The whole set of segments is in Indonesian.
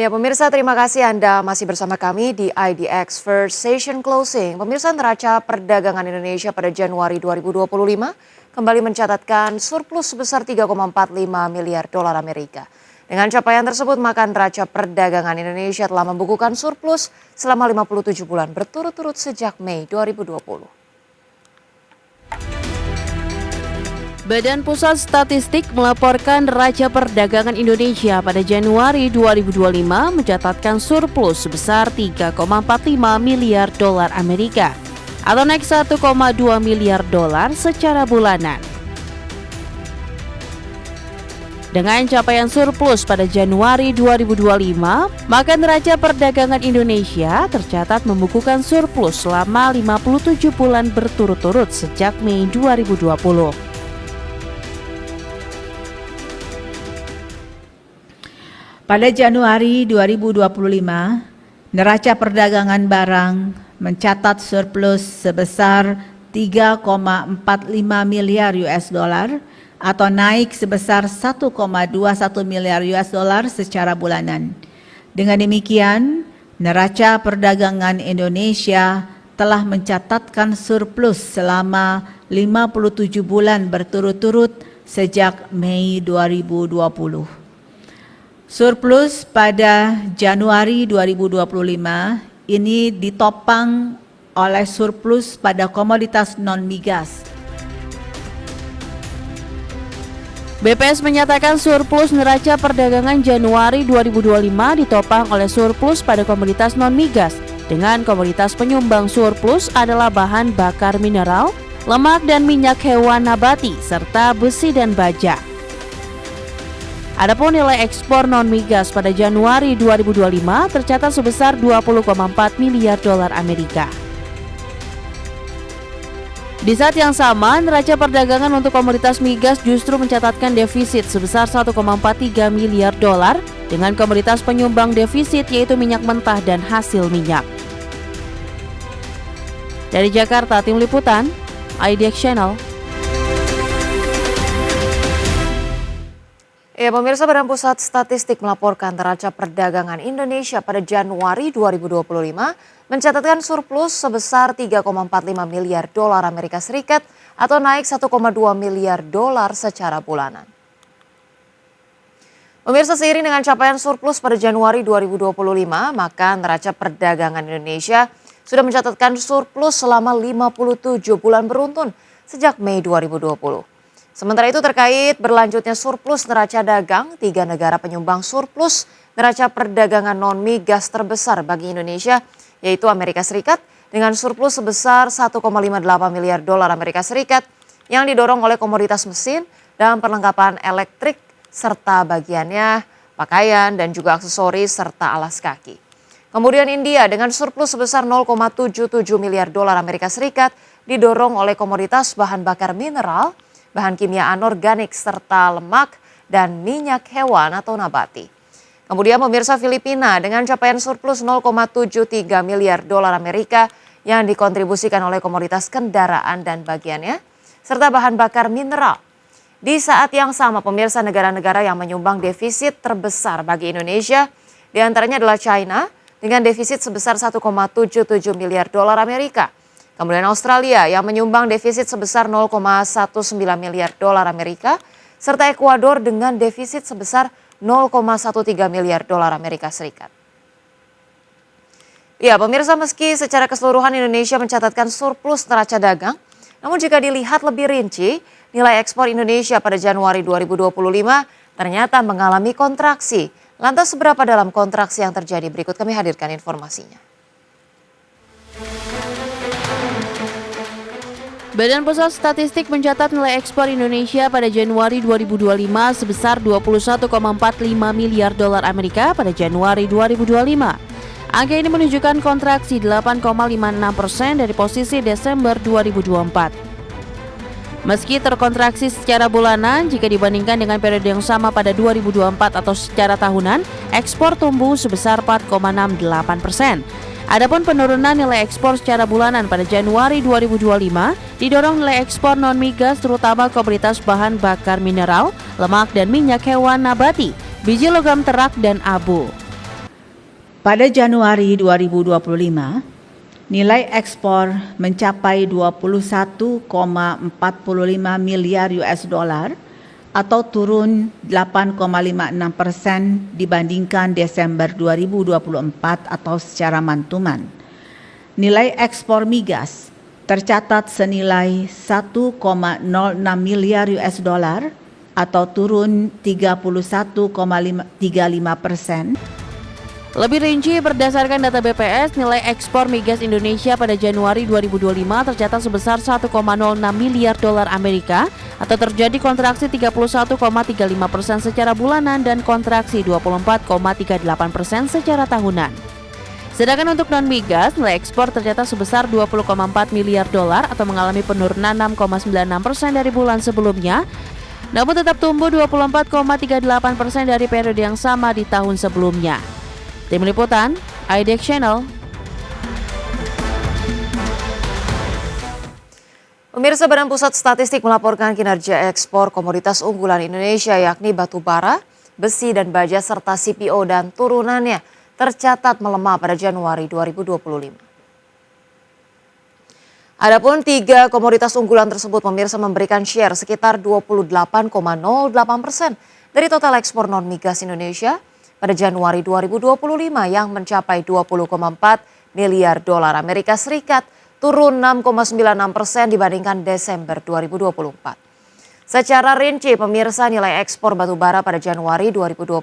Ya, pemirsa, terima kasih Anda masih bersama kami di IDX First Session Closing. Pemirsa, neraca perdagangan Indonesia pada Januari 2025 kembali mencatatkan surplus sebesar 3,45 miliar dolar Amerika. Dengan capaian tersebut, maka neraca perdagangan Indonesia telah membukukan surplus selama 57 bulan berturut-turut sejak Mei 2020. Badan Pusat Statistik melaporkan neraca perdagangan Indonesia pada Januari 2025 mencatatkan surplus sebesar 3,45 miliar dolar Amerika atau naik 1,2 miliar dolar secara bulanan. Dengan capaian surplus pada Januari 2025, maka neraca perdagangan Indonesia tercatat membukukan surplus selama 57 bulan berturut-turut sejak Mei 2020. Pada Januari 2025, neraca perdagangan barang mencatat surplus sebesar 3,45 miliar US dollar atau naik sebesar 1,21 miliar US dollar secara bulanan. Dengan demikian, neraca perdagangan Indonesia telah mencatatkan surplus selama 57 bulan berturut-turut sejak Mei 2020. Surplus pada Januari 2025 ini ditopang oleh surplus pada komoditas non-migas. BPS menyatakan surplus neraca perdagangan Januari 2025 ditopang oleh surplus pada komoditas non-migas. Dengan komoditas penyumbang surplus adalah bahan bakar mineral, lemak dan minyak hewan nabati, serta besi dan baja. Adapun nilai ekspor non-migas pada Januari 2025 tercatat sebesar 20,4 miliar dolar Amerika. Di saat yang sama, neraca perdagangan untuk komoditas migas justru mencatatkan defisit sebesar 1,43 miliar dolar dengan komoditas penyumbang defisit yaitu minyak mentah dan hasil minyak. Dari Jakarta, Tim Liputan, IDX Channel. Ya, pemirsa, Badan Pusat Statistik melaporkan neraca perdagangan Indonesia pada Januari 2025 mencatatkan surplus sebesar 3,45 miliar dolar Amerika Serikat atau naik 1,2 miliar dolar secara bulanan. Pemirsa, seiring dengan capaian surplus pada Januari 2025, maka neraca perdagangan Indonesia sudah mencatatkan surplus selama 57 bulan beruntun sejak Mei 2020. Sementara itu terkait berlanjutnya surplus neraca dagang, 3 negara penyumbang surplus neraca perdagangan non-migas terbesar bagi Indonesia yaitu Amerika Serikat dengan surplus sebesar 1,58 miliar dolar Amerika Serikat yang didorong oleh komoditas mesin dan perlengkapan elektrik serta bagiannya, pakaian dan juga aksesoris serta alas kaki. Kemudian India dengan surplus sebesar 0,77 miliar dolar Amerika Serikat didorong oleh komoditas bahan bakar mineral, bahan kimia anorganik serta lemak dan minyak hewan atau nabati. Kemudian pemirsa, Filipina dengan capaian surplus 0,73 miliar dolar Amerika yang dikontribusikan oleh komoditas kendaraan dan bagiannya serta bahan bakar mineral. Di saat yang sama pemirsa, negara-negara yang menyumbang defisit terbesar bagi Indonesia diantaranya adalah China dengan defisit sebesar 1,77 miliar dolar Amerika. Kemudian Australia yang menyumbang defisit sebesar 0,19 miliar dolar Amerika, serta Ekuador dengan defisit sebesar 0,13 miliar dolar Amerika Serikat. Ya, pemirsa, meski secara keseluruhan Indonesia mencatatkan surplus neraca dagang, namun jika dilihat lebih rinci, nilai ekspor Indonesia pada Januari 2025 ternyata mengalami kontraksi. Lantas seberapa dalam kontraksi yang terjadi? Berikut kami hadirkan informasinya. Badan Pusat Statistik mencatat nilai ekspor Indonesia pada Januari 2025 sebesar 21,45 miliar dolar Amerika pada Januari 2025. Angka ini menunjukkan kontraksi 8,56% dari posisi Desember 2024. Meski terkontraksi secara bulanan, jika dibandingkan dengan periode yang sama pada 2024 atau secara tahunan, ekspor tumbuh sebesar 4,68%. Adapun penurunan nilai ekspor secara bulanan pada Januari 2025 didorong nilai ekspor non-migas terutama komoditas bahan bakar mineral, lemak dan minyak hewan nabati, biji logam terak dan abu. Pada Januari 2025, nilai ekspor mencapai 21,45 miliar US dollar atau turun 8,56% dibandingkan Desember 2024 atau secara mantuman. Nilai ekspor migas tercatat senilai 1,06 miliar US dollar atau turun 31,35%. Lebih rinci, berdasarkan data BPS, nilai ekspor migas Indonesia pada Januari 2025 tercatat sebesar 1,06 miliar dolar Amerika atau terjadi kontraksi 31,35% secara bulanan dan kontraksi 24,38% secara tahunan. Sedangkan untuk non-migas, nilai ekspor tercatat sebesar 20,4 miliar dolar atau mengalami penurunan 6,96% dari bulan sebelumnya, namun tetap tumbuh 24,38% dari periode yang sama di tahun sebelumnya. Tim Liputan, IDX Channel. Pemirsa, Badan Pusat Statistik melaporkan kinerja ekspor komoditas unggulan Indonesia yakni batu bara, besi dan baja serta CPO dan turunannya tercatat melemah pada Januari 2025. Adapun 3 komoditas unggulan tersebut pemirsa memberikan share sekitar 28,08% dari total ekspor non-migas Indonesia pada Januari 2025 yang mencapai 20,4 miliar dolar Amerika Serikat, turun 6,96% dibandingkan Desember 2024. Secara rinci, pemirsa, nilai ekspor batubara pada Januari 2025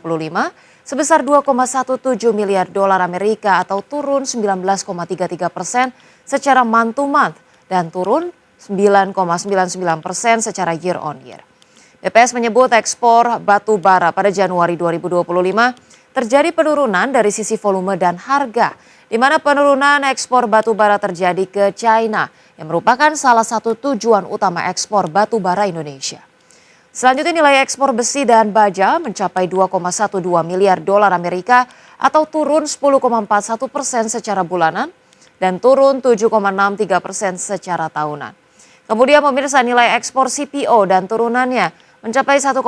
sebesar 2,17 miliar dolar Amerika atau turun 19,33% secara month to month dan turun 9,99% secara year on year. BPS menyebut ekspor batu bara pada Januari 2025 terjadi penurunan dari sisi volume dan harga, di mana penurunan ekspor batu bara terjadi ke China yang merupakan salah satu tujuan utama ekspor batu bara Indonesia. Selanjutnya nilai ekspor besi dan baja mencapai 2,12 miliar dolar Amerika atau turun 10,41% secara bulanan dan turun 7,63% secara tahunan. Kemudian pemirsa, nilai ekspor CPO dan turunannya mencapai 1,44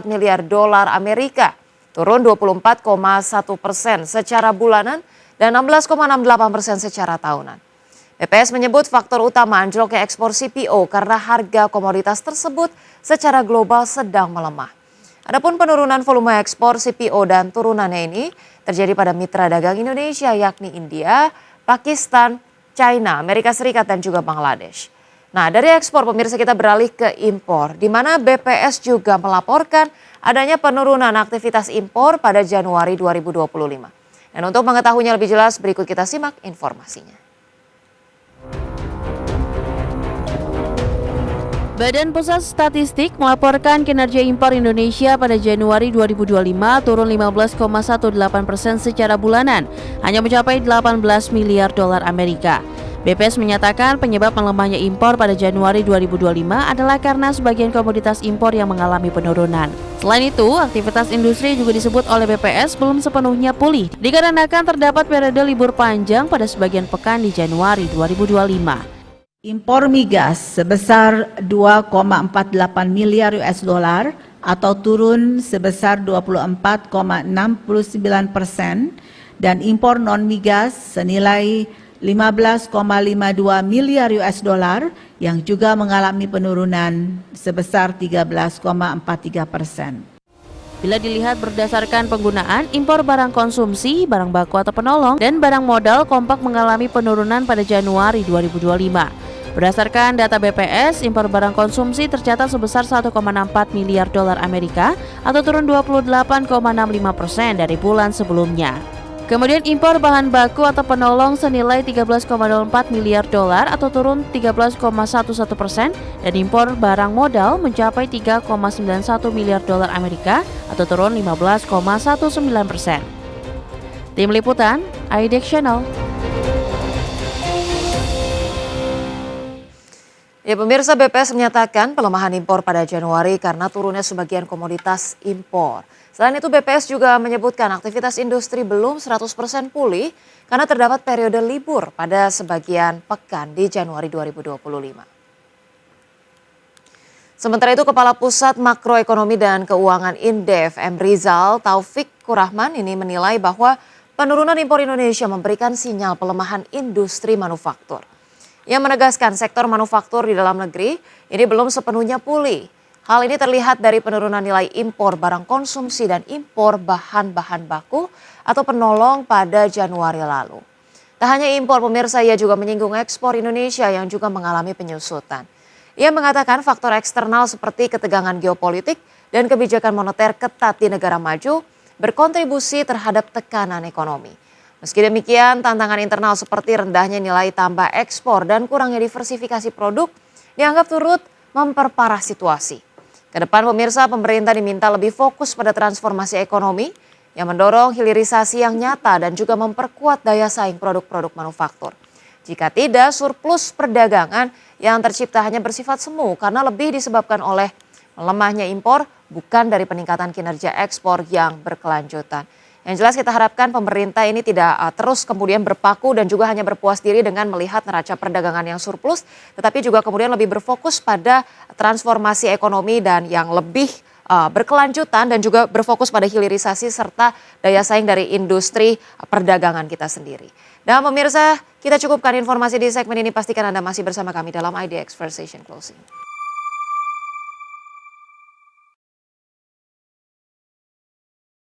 miliar dolar Amerika, turun 24,1% secara bulanan dan 16,68% secara tahunan. BPS menyebut faktor utama anjloknya ekspor CPO karena harga komoditas tersebut secara global sedang melemah. Adapun penurunan volume ekspor CPO dan turunannya ini terjadi pada mitra dagang Indonesia yakni India, Pakistan, China, Amerika Serikat dan juga Bangladesh. Nah, dari ekspor pemirsa kita beralih ke impor, di mana BPS juga melaporkan adanya penurunan aktivitas impor pada Januari 2025. Dan untuk mengetahuinya lebih jelas, berikut kita simak informasinya. Badan Pusat Statistik melaporkan kinerja impor Indonesia pada Januari 2025 turun 15,18% secara bulanan, hanya mencapai 18 miliar dolar Amerika. BPS menyatakan penyebab melemahnya impor pada Januari 2025 adalah karena sebagian komoditas impor yang mengalami penurunan. Selain itu, aktivitas industri juga disebut oleh BPS belum sepenuhnya pulih, dikarenakan terdapat periode libur panjang pada sebagian pekan di Januari 2025. Impor migas sebesar 2,48 miliar US dollar atau turun sebesar 24,69% dan impor non-migas senilai 15,52 miliar US dollar yang juga mengalami penurunan sebesar 13,43%. Bila dilihat berdasarkan penggunaan, impor barang konsumsi, barang baku atau penolong, dan barang modal kompak mengalami penurunan pada Januari 2025. Berdasarkan data BPS, impor barang konsumsi tercatat sebesar 1,64 miliar dolar Amerika atau turun 28,65% dari bulan sebelumnya. Kemudian impor bahan baku atau penolong senilai 13,04 miliar dolar atau turun 13,11% dan impor barang modal mencapai 3,91 miliar dolar Amerika atau turun 15,19%. Tim Liputan, IDX Channel. Ya, pemirsa, BPS menyatakan pelemahan impor pada Januari karena turunnya sebagian komoditas impor. Selain itu, BPS juga menyebutkan aktivitas industri belum 100% pulih karena terdapat periode libur pada sebagian pekan di Januari 2025. Sementara itu, Kepala Pusat Makroekonomi dan Keuangan Indef, M. Rizal Taufik Kurahman ini menilai bahwa penurunan impor Indonesia memberikan sinyal pelemahan industri manufaktur. Ia menegaskan sektor manufaktur di dalam negeri ini belum sepenuhnya pulih. Hal ini terlihat dari penurunan nilai impor barang konsumsi dan impor bahan-bahan baku atau penolong pada Januari lalu. Tak hanya impor, pemirsa, ia juga menyinggung ekspor Indonesia yang juga mengalami penyusutan. Ia mengatakan faktor eksternal seperti ketegangan geopolitik dan kebijakan moneter ketat di negara maju berkontribusi terhadap tekanan ekonomi. Meski demikian, tantangan internal seperti rendahnya nilai tambah ekspor dan kurangnya diversifikasi produk dianggap turut memperparah situasi. Kedepan, pemirsa, pemerintah diminta lebih fokus pada transformasi ekonomi yang mendorong hilirisasi yang nyata dan juga memperkuat daya saing produk-produk manufaktur. Jika tidak, surplus perdagangan yang tercipta hanya bersifat semu karena lebih disebabkan oleh melemahnya impor, bukan dari peningkatan kinerja ekspor yang berkelanjutan. Yang jelas kita harapkan pemerintah ini tidak terus kemudian berpaku dan juga hanya berpuas diri dengan melihat neraca perdagangan yang surplus, tetapi juga kemudian lebih berfokus pada transformasi ekonomi dan yang lebih berkelanjutan dan juga berfokus pada hilirisasi serta daya saing dari industri perdagangan kita sendiri. Dan pemirsa, kita cukupkan informasi di segmen ini. Pastikan Anda masih bersama kami dalam IDX First Station Closing.